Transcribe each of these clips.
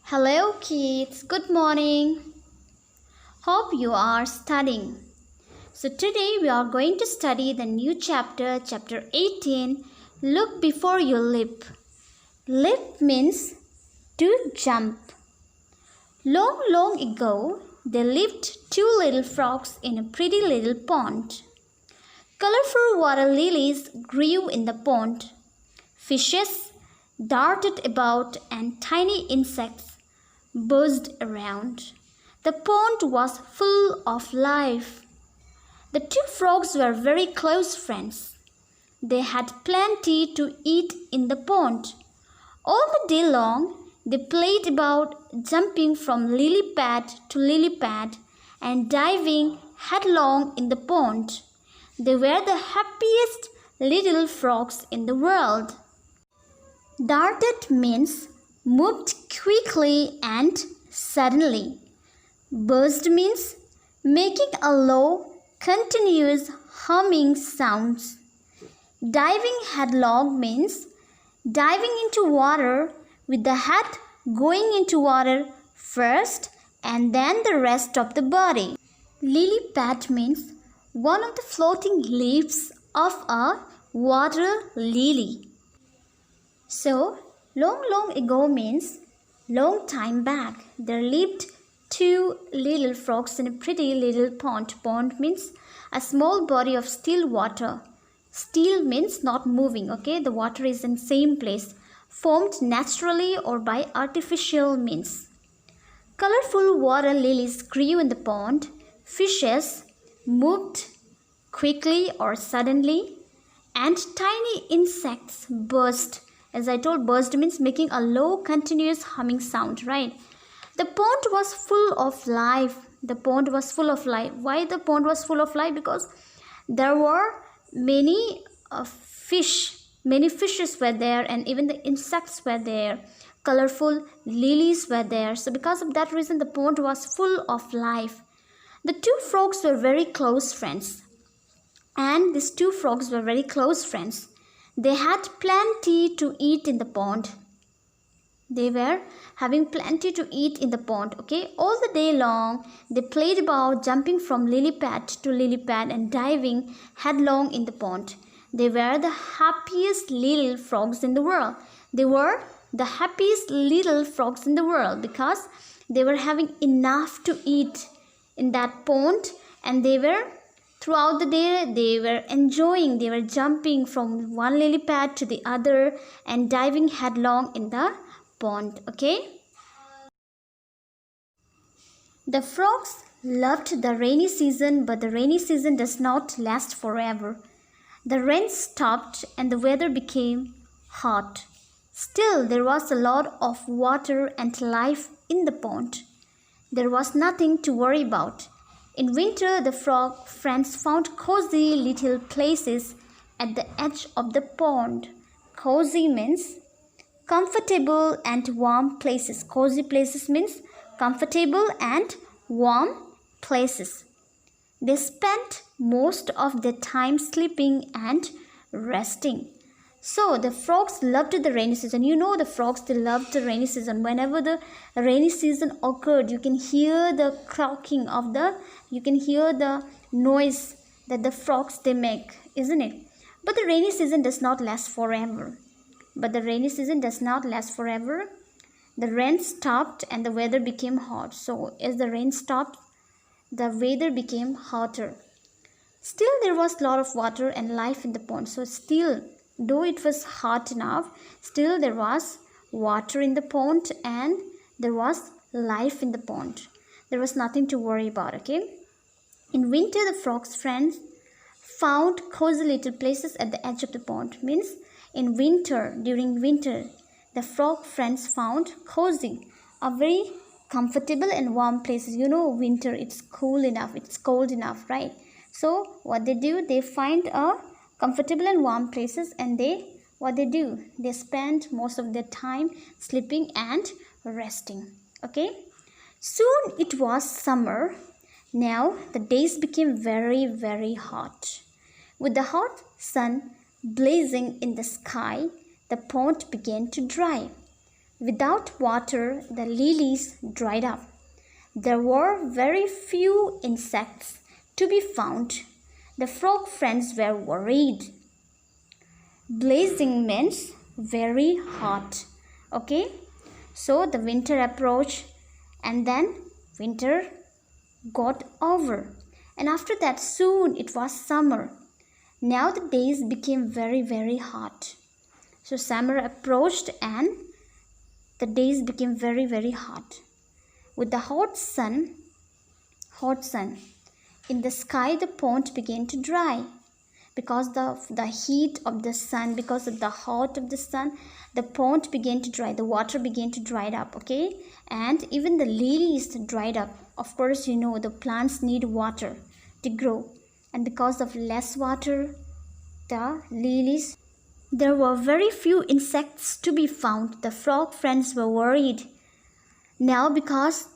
Hello kids, good morning. Hope you are studying. So today we are going to study the new chapter, chapter 18, Look Before You Leap. Leap means to jump. Long, long ago, there lived two little frogs in a pretty little pond. Colorful water lilies grew in the pond. Fishes darted about and tiny insects buzzed around. The pond was full of life. The two frogs were very close friends. They had plenty to eat in the pond. All the day long, they played about, jumping from lily pad to lily pad and diving headlong in the pond. They were the happiest little frogs in the world. Darted means moved quickly and suddenly. Buzzed means making a low, continuous humming sounds. Diving headlong means diving into water with the head going into water first and then the rest of the body. Lily pad means one of the floating leaves of a water lily. So, long ago means long time back. There lived two little frogs in a pretty little pond. Pond means a small body of still water. Still means not moving, okay? The water is in same place, formed naturally or by artificial means. Colorful water lilies grew in the pond. Fishes moved quickly or suddenly, and tiny insects buzzed. As I told, buzzed means making a low continuous humming sound, right? The pond was full of life. The pond was full of life. Why the pond was full of life? Because there were many fishes were there, and even the insects were there. Colorful lilies were there. So because of that reason, the pond was full of life. The two frogs were very close friends. And these two frogs were very close friends. They had plenty to eat in the pond. They were having plenty to eat in the pond, okay? All the day long, they played about, jumping from lily pad to lily pad and diving headlong in the pond. They were the happiest little frogs in the world. They were the happiest little frogs in the world because they were having enough to eat in that pond, and they were throughout the day, they were enjoying, they were jumping from one lily pad to the other and diving headlong in the pond, okay? The frogs loved the rainy season, but the rainy season does not last forever. The rain stopped and the weather became hot. Still, there was a lot of water and life in the pond. There was nothing to worry about. In winter, the frog friends found cozy little places at the edge of the pond. Cozy means comfortable and warm places. Cozy places means comfortable and warm places. They spent most of their time sleeping and resting. So the frogs loved the rainy season. You know, the frogs, they loved the rainy season. Whenever the rainy season occurred, you can hear the croaking of you can hear the noise that the frogs they make, isn't it? But the rainy season does not last forever. The rain stopped and the weather became hot. So as the rain stopped, the weather became hotter. Still, there was a lot of water and life in the pond. So still, though it was hot enough, still there was water in the pond and there was life in the pond. There was nothing to worry about, okay? In winter, the frog's friends found cozy little places at the edge of the pond. Means in winter, during winter, the frog friends found cozy, a very comfortable and warm places. You know, winter, it's cool enough, it's cold enough, right? So what they do, they find a comfortable and warm places, and they spend most of their time sleeping and resting, okay? Soon it was summer. Now the days became very hot. With the hot sun blazing in the sky, the pond began to dry. Without water, the lilies dried up. There were very few insects to be found. The frog friends were worried. Blazing means very hot. Okay, so the winter approached, and then winter got over, and after that soon it was summer. Now the days became very hot. So summer approached and the days became very hot. With the hot sun in the sky, the pond began to dry. Because of the heat of the sun, because of the hot of the sun, the pond began to dry, the water began to dry up, okay? And even the lilies dried up. Of course, you know the plants need water to grow. And because of less water, the lilies, there were very few insects to be found. The frog friends were worried. Now because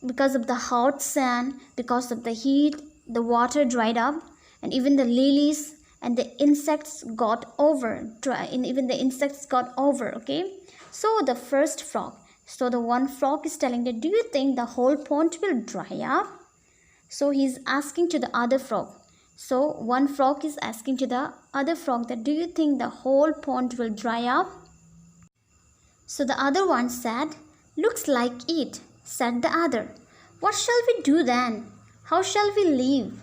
of the hot sun, because of the heat, the water dried up, and even the lilies and the insects got over. Okay? So the first frog. So the one frog is telling that, do you think the whole pond will dry up? So he's asking to the other frog. So one frog is asking to the other frog that, do you think the whole pond will dry up? So the other one said, looks like it, said the other. What shall we do then? How shall we live?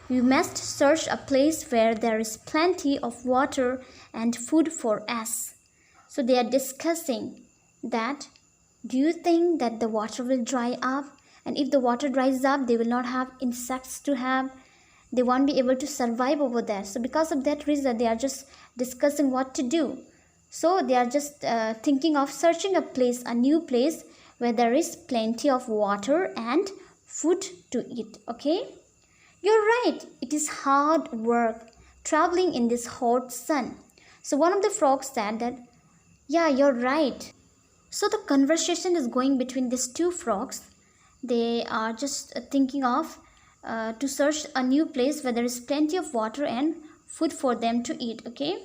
We must search a place where there is plenty of water and food for us. So they are discussing that, do you think that the water will dry up? And if the water dries up, they will not have insects to have. They won't be able to survive over there. So because of that reason, they are just discussing what to do. So they are just thinking of searching a new place where there is plenty of water and food to eat. Okay? You're right, it is hard work traveling in this hot sun. So one of the frogs said that, yeah, you're right. So the conversation is going between these two frogs. They are just thinking of to search a new place where there is plenty of water and food for them to eat. Okay?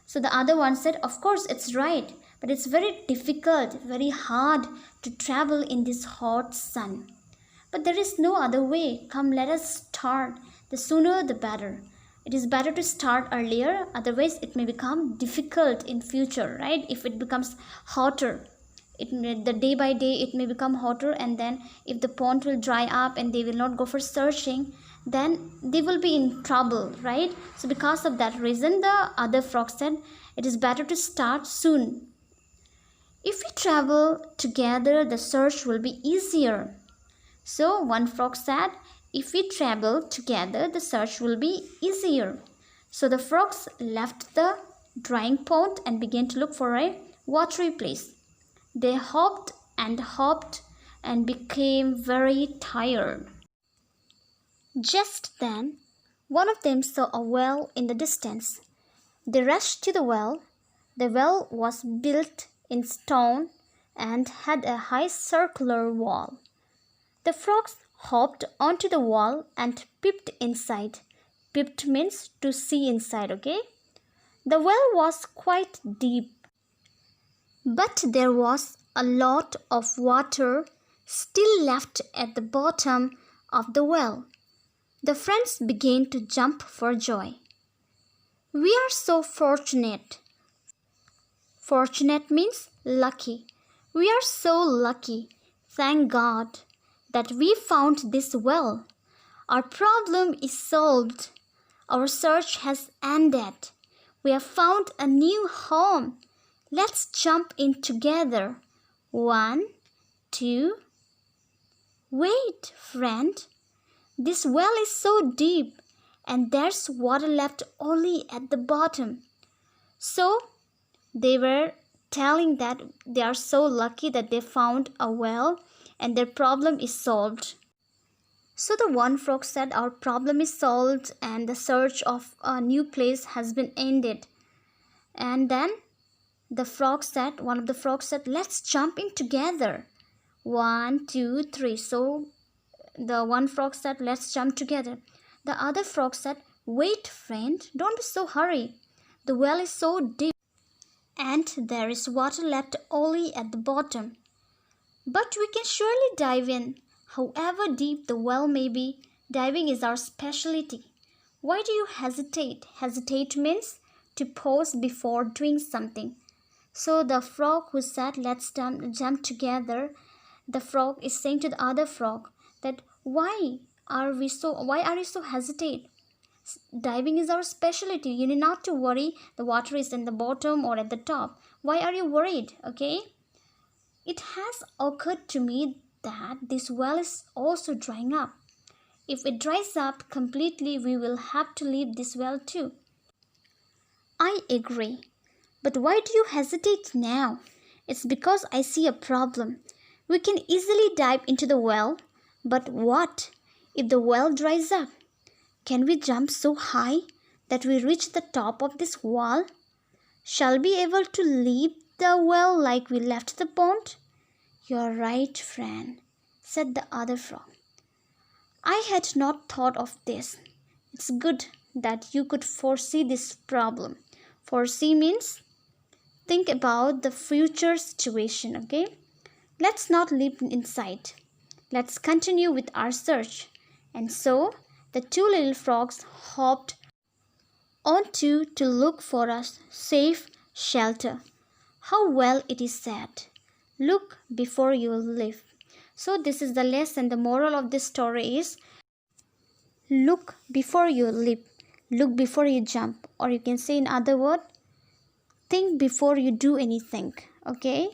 So the other one said, of course, it's right. But it's very difficult, very hard to travel in this hot sun. But there is no other way. Come, let us start. The sooner the better. It is better to start earlier, otherwise it may become difficult in future, right? If it becomes hotter, the day by day it may become hotter, and then if the pond will dry up and they will not go for searching, then they will be in trouble, right? So because of that reason, the other frog said, it is better to start soon. If we travel together, the search will be easier. So one frog said, if we travel together, the search will be easier. So the frogs left the drying pond and began to look for a watery place. They hopped and became very tired. Just then, one of them saw a well in the distance. They rushed to the well. The well was built in stone and had a high circular wall. The frogs hopped onto the wall and peeped inside. Peeped means to see inside, okay? The well was quite deep, but there was a lot of water still left at the bottom of the well. The friends began to jump for joy. We are so fortunate. Fortunate means lucky. We are so lucky. Thank God that we found this well. Our problem is solved. Our search has ended. We have found a new home. Let's jump in together. 1, 2. Wait, friend. This well is so deep and there's water left only at the bottom. So they were telling that they are so lucky that they found a well and their problem is solved. So the one frog said, our problem is solved and the search of a new place has been ended. And then one of the frogs said, let's jump in together. 1, 2, 3. So the one frog said, let's jump together. The other frog said, wait, friend, don't be so hurry. The well is so deep. and there is water left only at the bottom. But we can surely dive in. However deep the well may be, diving is our specialty. Why do you hesitate? Hesitate means to pause before doing something. So the frog who said, let's jump together, the frog is saying to the other frog that why are you so hesitate? Diving is our specialty. You need not to worry the water is in the bottom or at the top. Why are you worried? Okay? It has occurred to me that this well is also drying up. If it dries up completely, we will have to leave this well too. I agree. But why do you hesitate now? It's because I see a problem. We can easily dive into the well, but what if the well dries up? Can we jump so high that we reach the top of this wall? Shall we be able to leave the well like we left the pond? You're right, friend, said the other frog. I had not thought of this. It's good that you could foresee this problem. Foresee means think about the future situation, okay? Let's not live inside. Let's continue with our search. And so, the two little frogs hopped onto to look for a safe shelter. How well it is said, look before you leap. So this is the lesson. The moral of this story is look before you leap. Look before you jump. Or you can say in other words, think before you do anything. Okay?